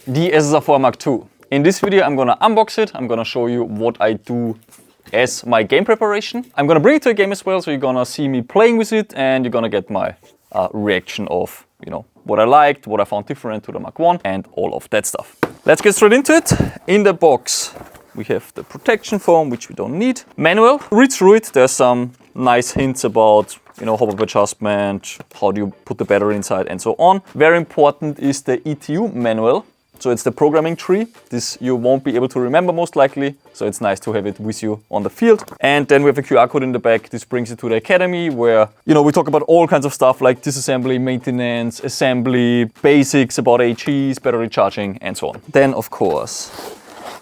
The SSR4 Mk2. In this video I'm gonna unbox it, I'm gonna show you what I do as my game preparation. I'm gonna bring it to a game as well, so you're gonna see me playing with it and you're gonna get my reaction of, what I liked, what I found different to the Mk 1 and all of that stuff. Let's get straight into it. In the box we have the protection foam, which we don't need. Manual, read through it, there's some nice hints about hop-up adjustment, how do you put the battery inside and so on. Very important is the ETU manual. So it's the programming tree. This you won't be able to remember most likely, so it's nice to have it with you on the field. And then we have a QR code in the back. This brings you to the academy where, we talk about all kinds of stuff like disassembly, maintenance, assembly, basics about HEs, battery charging, and so on. Then, of course,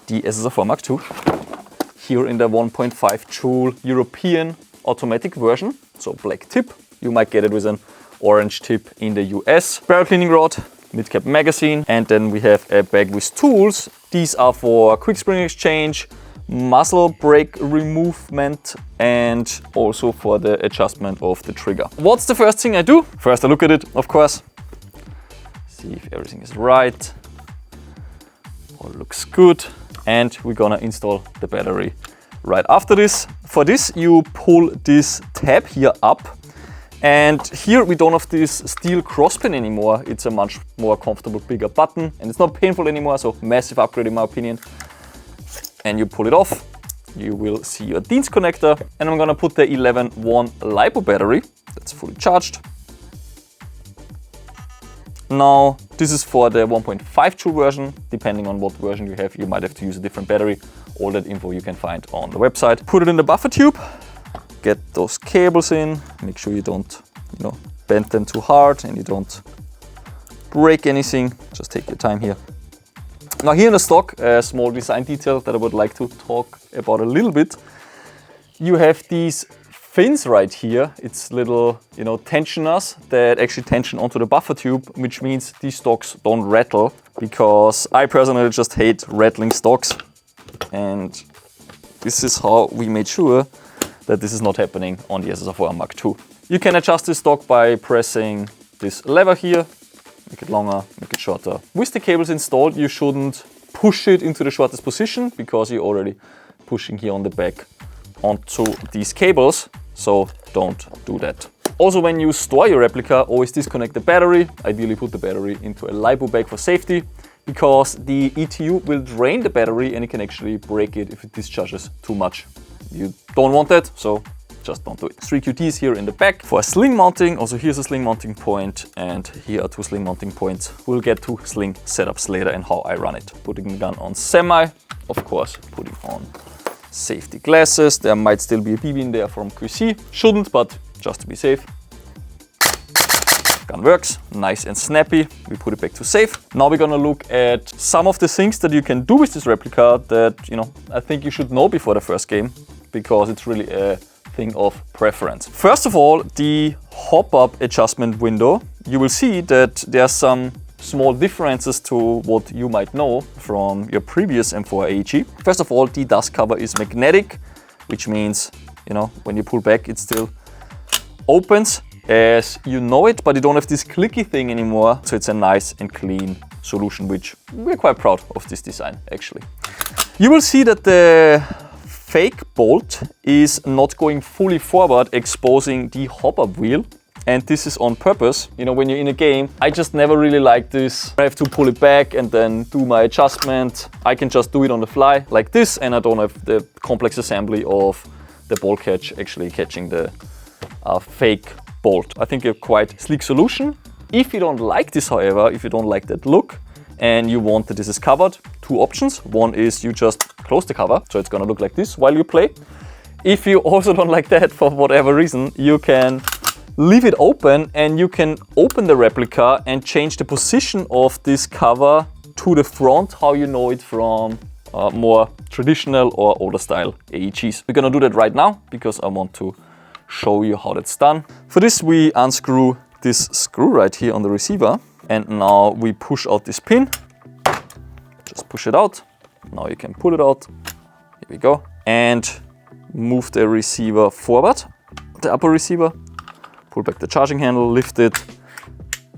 the SSR4 Mk2 here in the 1.5 Joule European automatic version. So black tip. You might get it with an orange tip in the US. Barrel cleaning rod. Mid-cap magazine, and then we have a bag with tools. These are for quick spring exchange, muzzle brake removement, and also for the adjustment of the trigger. What's the first thing I do? First I look at it, of course. See if everything is right. All looks good. And we're gonna install the battery right after this. For this you pull this tab here up. And here we don't have this steel crosspin anymore. It's a much more comfortable, bigger button, and it's not painful anymore, so massive upgrade in my opinion. And you pull it off, you will see your Dienst connector, and I'm gonna put the 11-1 LiPo battery that's fully charged. Now, this is for the 1.5 Joule version. Depending on what version you have, you might have to use a different battery. All that info you can find on the website. Put it in the buffer tube. Get those cables in, make sure you don't, bend them too hard and you don't break anything. Just take your time here. Now here in the stock, a small design detail that I would like to talk about a little bit. You have these fins right here. It's little, tensioners that actually tension onto the buffer tube, which means these stocks don't rattle, because I personally just hate rattling stocks. And this is how we made sure that this is not happening on the SSR4 Mk2. You can adjust this stock by pressing this lever here, make it longer, make it shorter. With the cables installed, you shouldn't push it into the shortest position because you're already pushing here on the back onto these cables, so don't do that. Also, when you store your replica, always disconnect the battery. Ideally put the battery into a LiPo bag for safety, because the ETU will drain the battery and it can actually break it if it discharges too much. You don't want that, so just don't do it. 3 QTs here in the back for sling mounting. Also here's a sling mounting point, and here are 2 sling mounting points. We'll get to sling setups later and how I run it. Putting the gun on semi, of course, putting on safety glasses. There might still be a BB in there from QC. Shouldn't, but just to be safe. Gun works, nice and snappy. We put it back to safe. Now we're gonna look at some of the things that you can do with this replica that, I think you should know before the first game, because it's really a thing of preference. First of all, the hop-up adjustment window. You will see that there are some small differences to what you might know from your previous M4 AEG. First of all, the dust cover is magnetic, which means, when you pull back, it still opens as you know it, but you don't have this clicky thing anymore. So it's a nice and clean solution, which we're quite proud of this design, actually. You will see that the fake bolt is not going fully forward, exposing the hop-up wheel. And this is on purpose. When you're in a game, I just never really like this. I have to pull it back and then do my adjustment. I can just do it on the fly like this, and I don't have the complex assembly of the bolt catch actually catching the fake bolt. I think a quite sleek solution. If you don't like this, however, if you don't like that look and you want that this is covered, 2 options. One is you just close the cover, so it's gonna look like this while you play. If you also don't like that for whatever reason, you can leave it open and you can open the replica and change the position of this cover to the front, how you know it from more traditional or older style AEGs. We're gonna do that right now because I want to show you how that's done. For this we unscrew this screw right here on the receiver, and now we push out this pin. Just push it out. Now you can pull it out. Here we go. And move the receiver forward, the upper receiver. pull back the charging handle, lift it,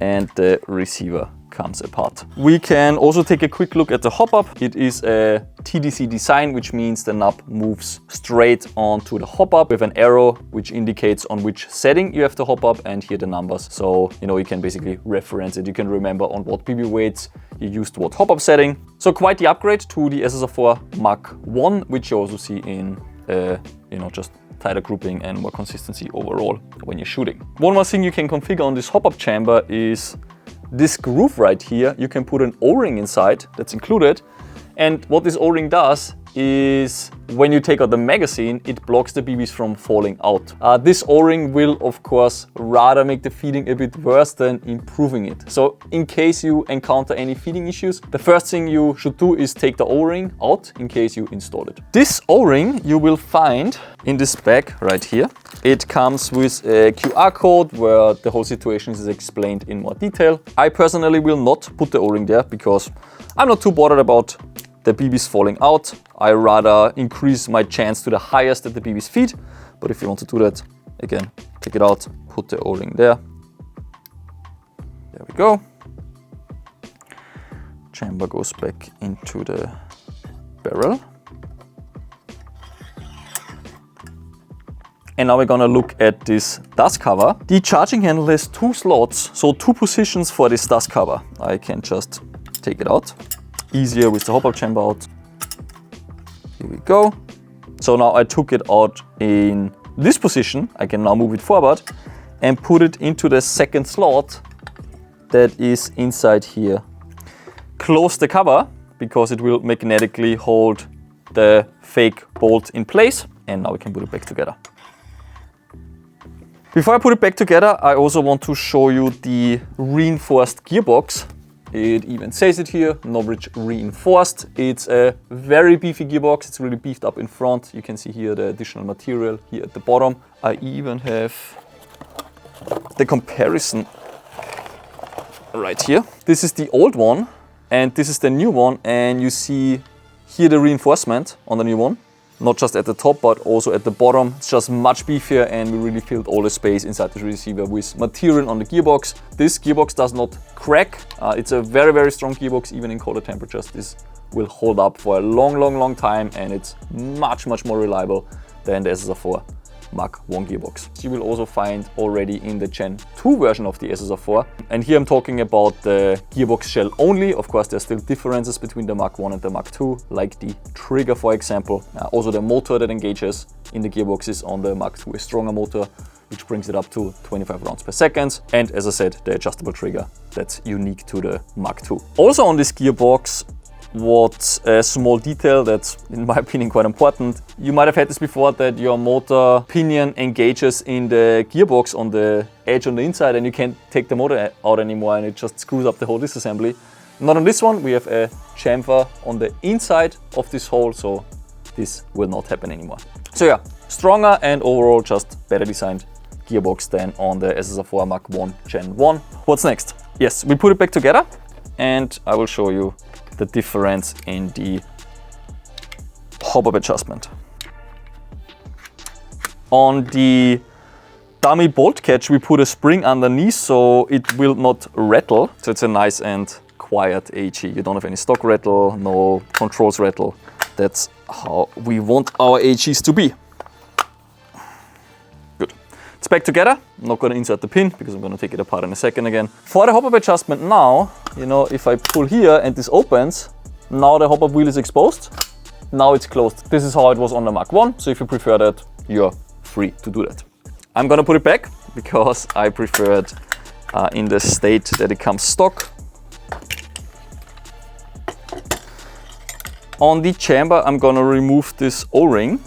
and the receiver comes apart. We can also take a quick look at the hop-up. It is a TDC design, which means the knob moves straight onto the hop-up with an arrow which indicates on which setting you have the hop-up, and here the numbers. So, you can basically reference it. You can remember on what BB weights you used what hop-up setting. So quite the upgrade to the SSR4 Mk2, which you also see in, just tighter grouping and more consistency overall when you're shooting. One more thing you can configure on this hop-up chamber is this groove right here. You can put an O-ring inside that's included. And what this O-ring does is when you take out the magazine, it blocks the BBs from falling out. This O-ring will, of course, rather make the feeding a bit worse than improving it. So in case you encounter any feeding issues, the first thing you should do is take the O-ring out in case you install it. This O-ring you will find in this bag right here. It comes with a QR code where the whole situation is explained in more detail. I personally will not put the O-ring there because I'm not too bothered about the BBs falling out. I rather increase my chance to the highest that the BBs feed. But if you want to do that, again, take it out, put the O-ring there. There we go. Chamber goes back into the barrel. And now we're gonna look at this dust cover. The charging handle has 2 slots, so 2 positions for this dust cover. I can just take it out. Easier with the hop-up chamber out. Here we go. So now I took it out in this position. I can now move it forward and put it into the second slot that is inside here. Close the cover because it will magnetically hold the fake bolt in place. And now we can put it back together. Before I put it back together, I also want to show you the reinforced gearbox. It even says it here, Novritsch reinforced. It's a very beefy gearbox. It's really beefed up in front. You can see here the additional material here at the bottom. I even have the comparison right here. This is the old one and this is the new one. And you see here the reinforcement on the new one. Not just at the top, but also at the bottom. It's just much beefier and we really filled all the space inside the receiver with material on the gearbox. This gearbox does not crack. It's a very, very strong gearbox, even in colder temperatures. This will hold up for a long time and it's much more reliable than the SSR4 Mk2 gearbox. You will also find already in the Gen 2 version of the SSR4. And here I'm talking about the gearbox shell only. Of course, there's still differences between the Mk2 and the Mk2, like the trigger, for example. Also the motor that engages in the gearbox is on the Mk2 a stronger motor, which brings it up to 25 rounds per second. And as I said, the adjustable trigger that's unique to the Mk2. Also on this gearbox, what's a small detail that's, in my opinion, quite important. You might have had this before, that your motor pinion engages in the gearbox on the edge on the inside and you can't take the motor out anymore and it just screws up the whole disassembly. Not on this one. We have a chamfer on the inside of this hole, so this will not happen anymore. So yeah, stronger and overall just better designed gearbox than on the SSR4 Mk2 Gen 1. What's next? Yes, we put it back together and I will show you the difference in the hop-up adjustment. On the dummy bolt catch, we put a spring underneath so it will not rattle. So it's a nice and quiet AG. You don't have any stock rattle, no controls rattle. That's how we want our AGs to be. Good. It's back together. I'm not going to insert the pin because I'm going to take it apart in a second again. For the hop-up adjustment now, if I pull here and this opens, now the hop-up wheel is exposed. Now it's closed. This is how it was on the Mk2. So if you prefer that, you're free to do that. I'm going to put it back because I prefer it in the state that it comes stock. On the chamber, I'm going to remove this O-ring.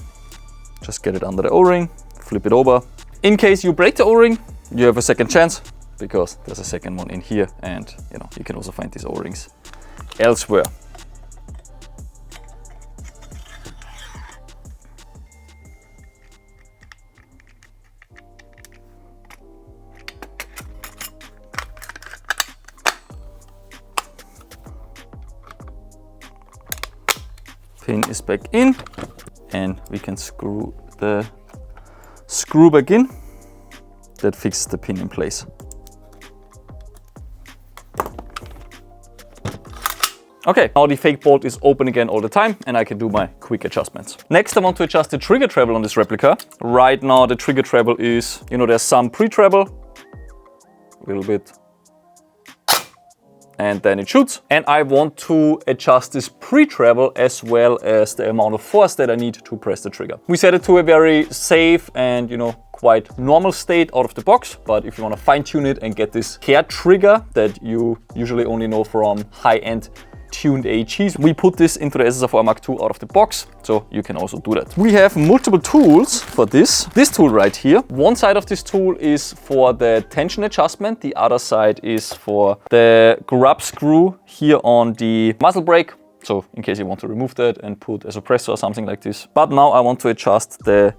Just get it under the O-ring, flip it over. In case you break the O-ring, you have a second chance because there's a second one in here, and you can also find these O-rings elsewhere. Pin is back in and we can screw the screw back in. that fixes the pin in place. Okay, now the fake bolt is open again all the time and I can do my quick adjustments. Next, I want to adjust the trigger treble on this replica. Right now, the trigger treble is, there's some pre-treble, a little bit, and then it shoots. And I want to adjust this pre-treble as well as the amount of force that I need to press the trigger. We set it to a very safe and, quite normal state out of the box, but if you want to fine tune it and get this hair trigger that you usually only know from high-end tuned AEGs, we put this into the SSR4 Mk2 out of the box, so you can also do that. We have multiple tools for this. This tool right here, one side of this tool is for the tension adjustment, the other side is for the grub screw here on the muzzle brake, so in case you want to remove that and put a suppressor or something like this. But now I want to adjust the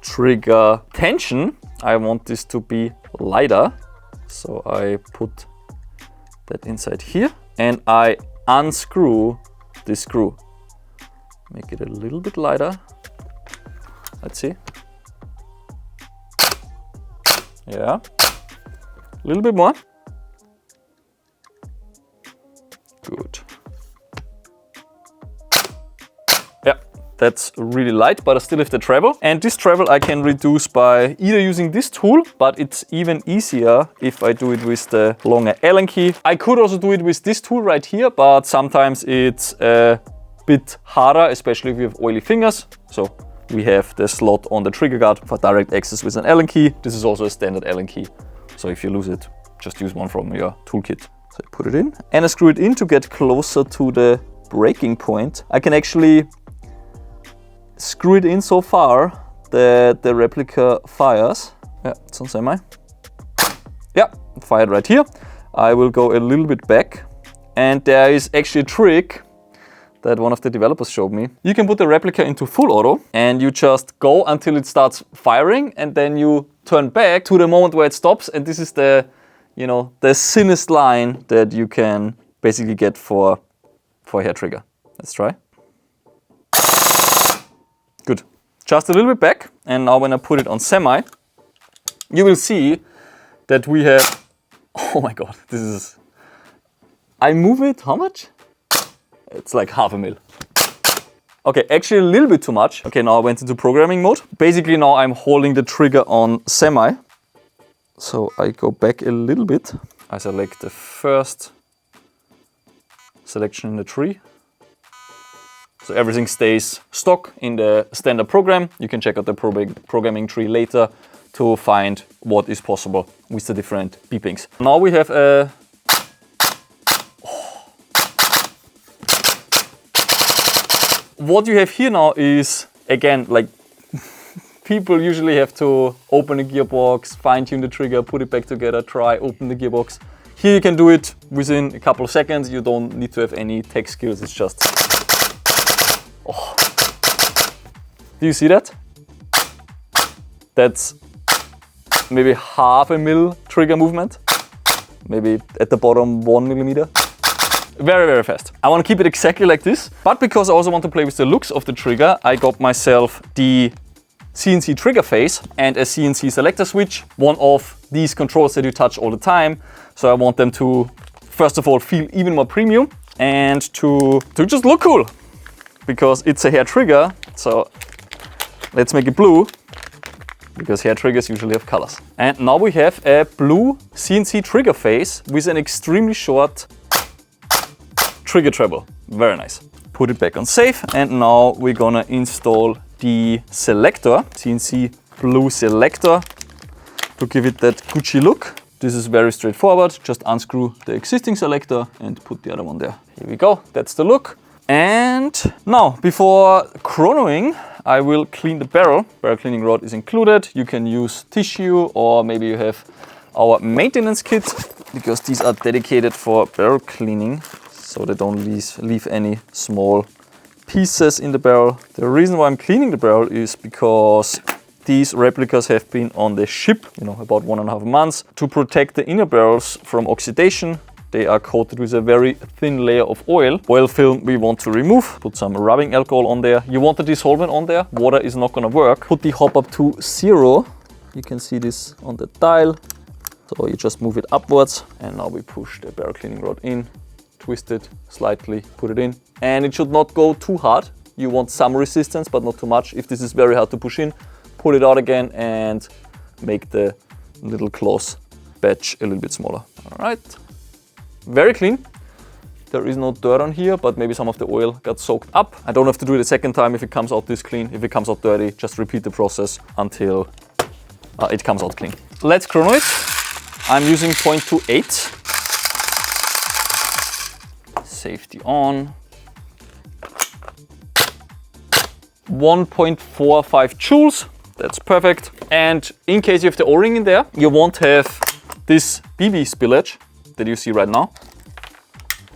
trigger tension. I want this to be lighter, so I put that inside here and I unscrew this screw. Make it a little bit lighter. Let's see. Yeah, a little bit more. Good. Yeah, that's really light, but I still have the treble. And this treble I can reduce by either using this tool, but it's even easier if I do it with the longer Allen key. I could also do it with this tool right here, but sometimes it's a bit harder, especially if you have oily fingers. So we have the slot on the trigger guard for direct access with an Allen key. This is also a standard Allen key. So if you lose it, just use one from your toolkit. So I put it in and I screw it in to get closer to the breaking point. I can actually screw it in so far that the replica fires. Yeah, it's on semi. Yeah, fired right here. I will go a little bit back. And there is actually a trick that one of the developers showed me. You can put the replica into full auto and you just go until it starts firing and then you turn back to the moment where it stops, and this is the the thinnest line that you can basically get for a hair trigger. Let's try. Good. Just a little bit back, and now when I put it on semi, you will see that we have, oh my god, this is, I move it, how much? It's like 0.5 mil. Okay, actually a little bit too much. Okay, now I went into programming mode. Basically now I'm holding the trigger on semi. So I go back a little bit. I select the first selection in the tree. So everything stays stock in the standard program. You can check out the programming tree later to find what is possible with the different beepings. Now we have a... What you have here now is, again, like people usually have to open a gearbox, fine tune the trigger, put it back together, try, open the gearbox. Here you can do it within a couple of seconds. You don't need to have any tech skills. It's just... Oh. Do you see that? That's maybe 0.5 mil trigger movement. Maybe at the bottom 1 millimeter. Very, very fast. I want to keep it exactly like this, but because I also want to play with the looks of the trigger, I got myself the CNC trigger face and a CNC selector switch, one of these controls that you touch all the time. So I want them to, first of all, feel even more premium and to just look cool, because it's a hair trigger. So let's make it blue, because hair triggers usually have colors. And now we have a blue CNC trigger face with an extremely short trigger treble. Very nice. Put it back on safe, and now we're gonna install the selector, CNC blue selector, to give it that Gucci look. This is very straightforward. Just unscrew the existing selector and put the other one there. Here we go. That's the look. And now, before chronoing, I will clean the barrel. Barrel cleaning rod is included. You can use tissue, or maybe you have our maintenance kit, because these are dedicated for barrel cleaning, so they don't leave any small pieces in the barrel. The reason why I'm cleaning the barrel is because these replicas have been on the ship, about 1.5 months. To protect the inner barrels from oxidation, they are coated with a very thin layer of oil. Oil film we want to remove. Put some rubbing alcohol on there. You want the dissolvent on there. Water is not gonna work. Put the hop up to 0 You can see this on the dial. So you just move it upwards, and now we push the barrel cleaning rod in, twist it slightly, put it in. And it should not go too hard. You want some resistance, but not too much. If this is very hard to push in, pull it out again and make the little close batch a little bit smaller. All right, very clean. There is no dirt on here, but maybe some of the oil got soaked up. I don't have to do it a second time if it comes out this clean. If it comes out dirty, just repeat the process until it comes out clean. Let's chrono it. I'm using 0.28. Safety on. 1.45 joules. That's perfect. And in case you have the O-ring in there, you won't have this BB spillage that you see right now.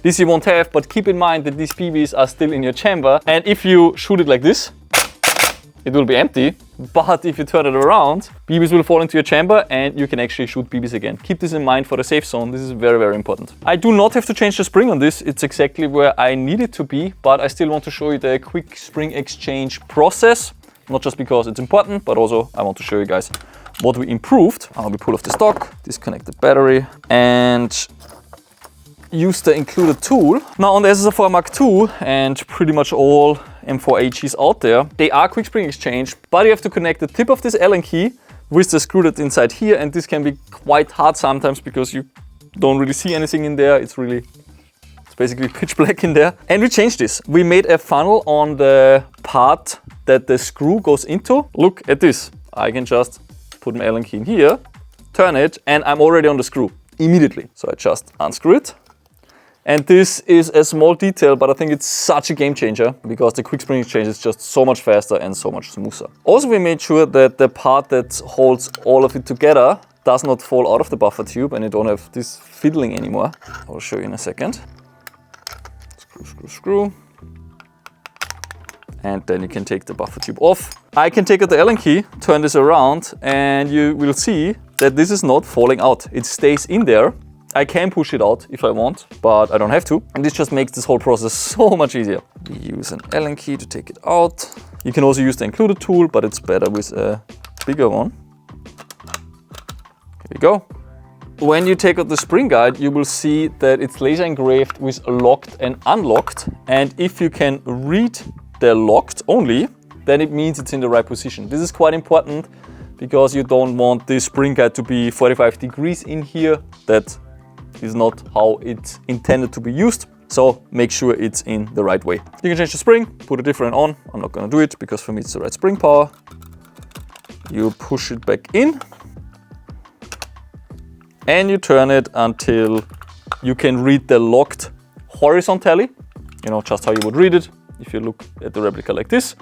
This you won't have, but keep in mind that these BBs are still in your chamber. And if you shoot it like this, it will be empty. But if you turn it around, BBs will fall into your chamber and you can actually shoot BBs again. Keep this in mind for the safe zone. This is very, very important. I do not have to change the spring on this. It's exactly where I need it to be, but I still want to show you the quick spring exchange process. Not just because it's important, but also I want to show you guys what we improved. We pull off the stock, disconnect the battery, and use the included tool. Now on the SSR4 Mk2 and pretty much all M4 AGs out there, they are quick spring exchange, but you have to connect the tip of this Allen key with the screw that's inside here, and this can be quite hard sometimes because you don't really see anything in there. It's basically pitch black in there. And we changed this. We made a funnel on the part that the screw goes into. Look at this. I can just put my Allen key in here, turn it, and I'm already on the screw immediately. So I just unscrew it. And this is a small detail, but I think it's such a game changer because the quick spring exchange is just so much faster and so much smoother. Also, we made sure that the part that holds all of it together does not fall out of the buffer tube and you don't have this fiddling anymore. I'll show you in a second. Screw, screw, screw. And then you can take the buffer tube off. I can take out the Allen key, turn this around, and you will see that this is not falling out. It stays in there. I can push it out if I want, but I don't have to. And this just makes this whole process so much easier. We use an Allen key to take it out. You can also use the included tool, but it's better with a bigger one. Here we go. When you take out the spring guide, you will see that it's laser engraved with locked and unlocked. And if you can read the locked only, then it means it's in the right position. This is quite important because you don't want the spring guide to be 45 degrees in here. That is not how it's intended to be used. So make sure it's in the right way. You can change the spring, put a different on. I'm not gonna do it because for me it's the right spring power. You push it back in and you turn it until you can read the locked horizontally. You know, just how you would read it. If you look at the replica like this,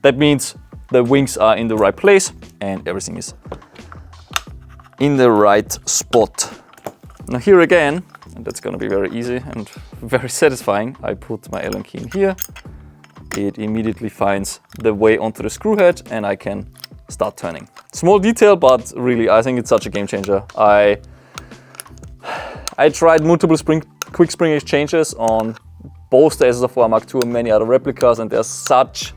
that means the wings are in the right place and everything is in the right spot. Now here again, and that's gonna be very easy and very satisfying, I put my Allen key in here. It immediately finds the way onto the screw head and I can start turning. Small detail, but really I think it's such a game changer. I tried multiple quick spring exchanges on both the SSR4 Mk2 and many other replicas, and there's such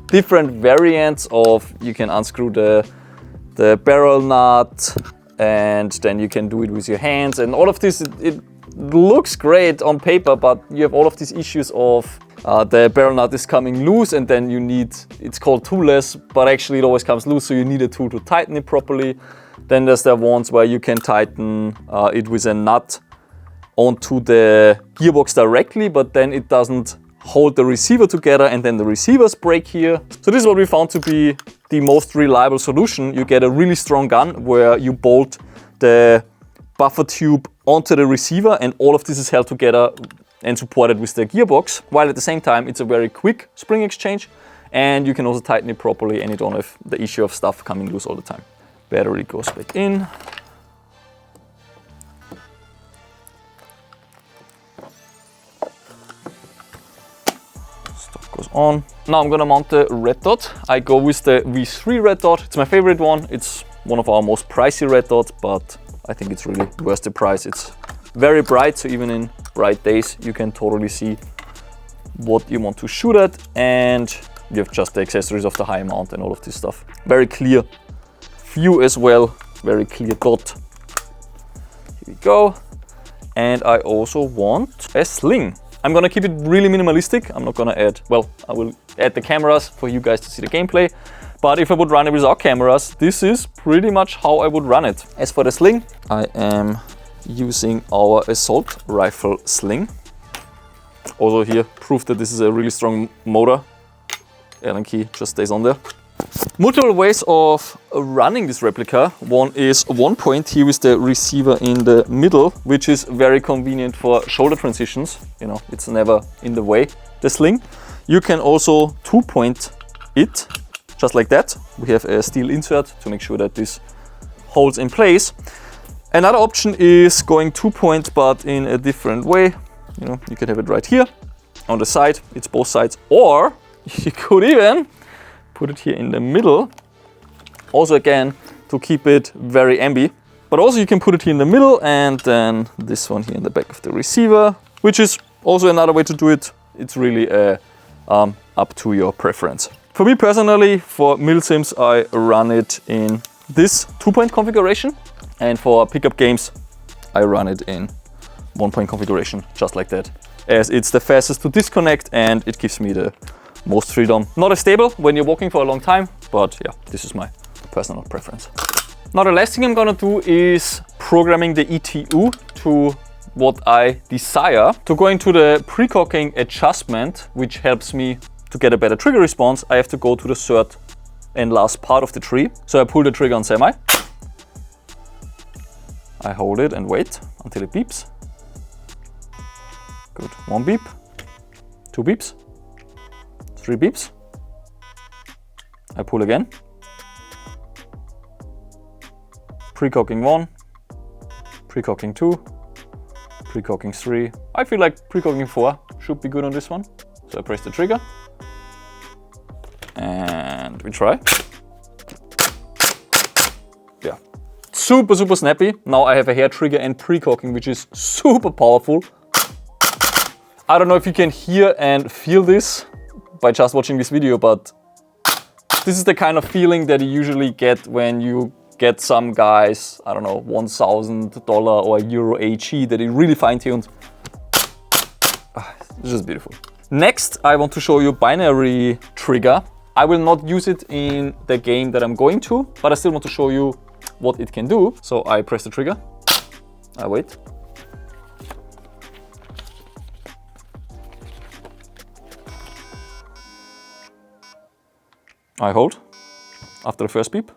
different variants of, you can unscrew the barrel nut, and then you can do it with your hands, and all of this, it looks great on paper, but you have all of these issues of the barrel nut is coming loose, and then you need, it's called toolless, but actually it always comes loose, so you need a tool to tighten it properly. Then there's the ones where you can tighten it with a nut onto the gearbox directly, but then it doesn't hold the receiver together, and then the receivers break here. So this is what we found to be the most reliable solution. You get a really strong gun where you bolt the buffer tube onto the receiver, and all of this is held together and supported with the gearbox, while at the same time it's a very quick spring exchange, and you can also tighten it properly and you don't have the issue of stuff coming loose all the time. Battery goes back in. Goes on. Now I'm gonna mount the red dot. I go with the V3 red dot. It's my favorite one. It's one of our most pricey red dots, but I think it's really worth the price. It's very bright, so even in bright days you can totally see what you want to shoot at, and you have just the accessories of the high mount and all of this stuff. Very clear view as well, very clear dot. Here we go. And I also want a sling. I'm gonna keep it really minimalistic. I'm not gonna add, well, I will add the cameras for you guys to see the gameplay. But if I would run it without cameras, this is pretty much how I would run it. As for the sling, I am using our assault rifle sling. Also here, proof that this is a really strong motor. Allen key just stays on there. Multiple ways of running this replica. One is one point here with the receiver in the middle, which is very convenient for shoulder transitions. You know, it's never in the way, the sling. You can also 2-point it, just like that. We have a steel insert to make sure that this holds in place. Another option is going 2-point, but in a different way. You know, you can have it right here on the side. It's both sides, or you could even put it here in the middle. Also again, to keep it very ambi. But also you can put it here in the middle and then this one here in the back of the receiver, which is also another way to do it. It's really up to your preference. For me personally, for milsims, I run it in this 2-point configuration. And for pickup games, I run it in 1-point configuration, just like that. As it's the fastest to disconnect and it gives me the most freedom. Not as stable when you're walking for a long time, but yeah, this is my personal preference. Now the last thing I'm gonna do is programming the ETU to what I desire. To go into the precocking adjustment, which helps me to get a better trigger response, I have to go to the third and last part of the tree. So I pull the trigger on semi. I hold it and wait until it beeps. Good, 1 beep, 2 beeps. 3 beeps. I pull again. Precocking 1, precocking 2, precocking 3. I feel like precocking 4 should be good on this one. So I press the trigger and we try. Yeah, super snappy. Now I have a hair trigger and precocking, which is super powerful. I don't know if you can hear and feel this by just watching this video, but this is the kind of feeling that you usually get when you get some guys, I don't know, $1,000 or Euro AG that is really fine-tuned. It's just beautiful. Next, I want to show you binary trigger. I will not use it in the game that I'm going to, but I still want to show you what it can do. So I press the trigger, I wait. I hold after the first beep.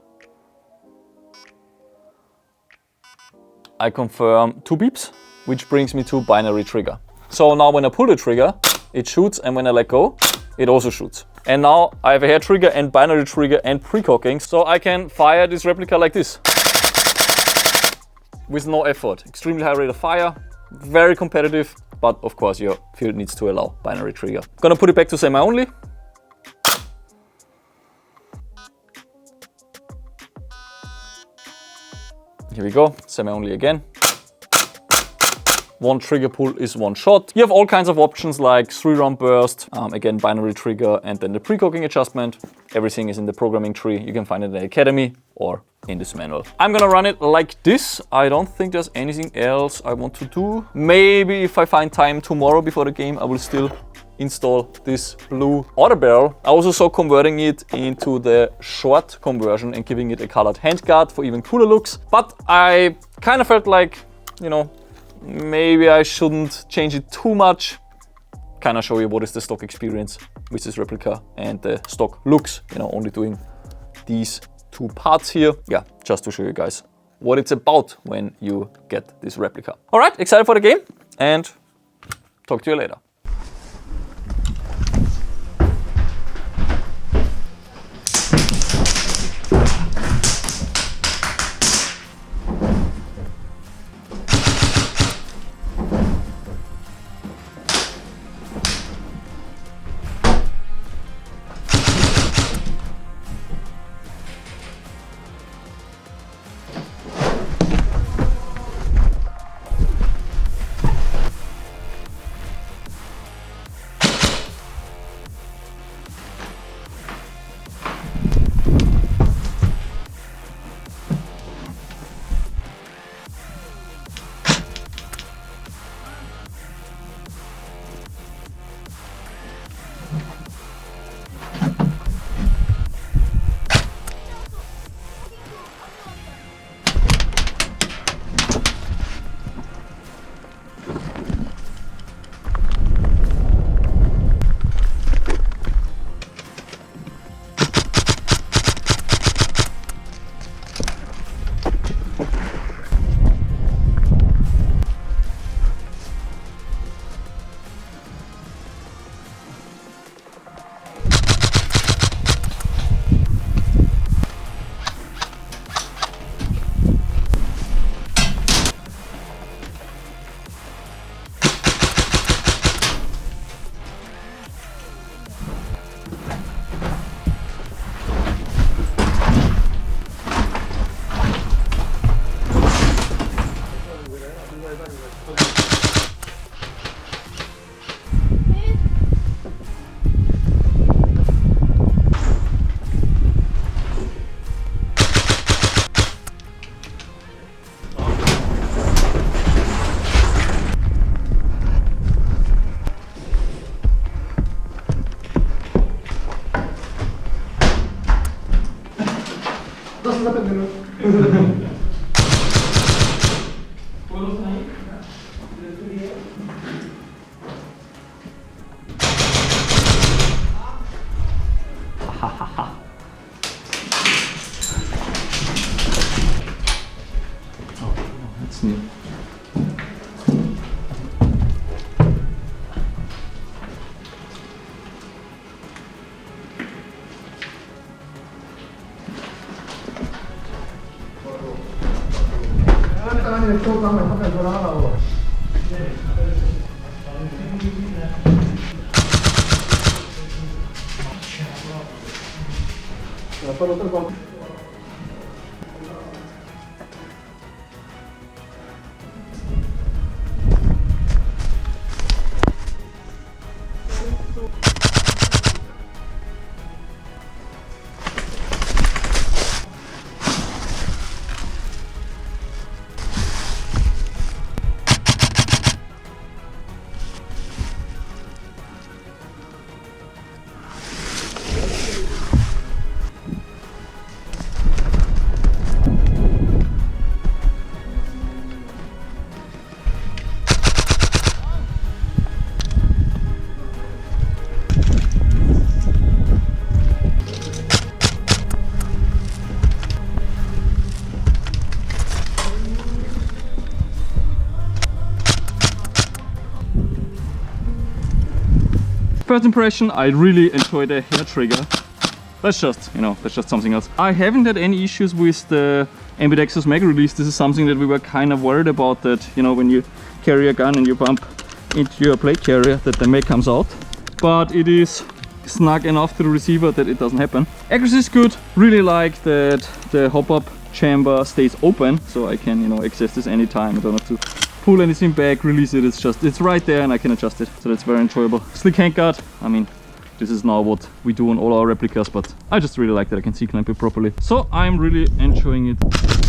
I confirm 2 beeps, which brings me to binary trigger. So now when I pull the trigger, it shoots, and when I let go, it also shoots. And now I have a hair trigger and binary trigger and precocking, so I can fire this replica like this. With no effort. Extremely high rate of fire, very competitive, but of course your field needs to allow binary trigger. Gonna put it back to semi only. Here we go, semi-only again. 1 trigger pull is 1 shot. You have all kinds of options like 3-round burst, again binary trigger, and then the precocking adjustment. Everything is in the programming tree. You can find it in the academy or in this manual. I'm gonna run it like this. I don't think there's anything else I want to do. Maybe if I find time tomorrow before the game, I will still install this blue auto barrel. I also saw converting it into the short conversion and giving it a colored handguard for even cooler looks. But I kind of felt like, you know, maybe I shouldn't change it too much. Kind of show you what is the stock experience with this replica and the stock looks, you know, only doing these 2 parts here. Yeah, just to show you guys what it's about when you get this replica. All right, excited for the game and talk to you later. That's new. First impression, I really enjoy the hair trigger. That's just, that's just something else. I haven't had any issues with the ambidextrous mag release. This is something that we were kind of worried about, that, when you carry a gun and you bump into your plate carrier, that the mag comes out. But it is snug enough to the receiver that it doesn't happen. Accuracy is good. Really like that the hop-up chamber stays open, so I can, access this anytime. I don't have to pull anything back, release it. It's right there and I can adjust it. So that's very enjoyable. Slick handguard. I mean, this is now what we do on all our replicas, but I just really like that I can C-clamp it properly. So I'm really enjoying it.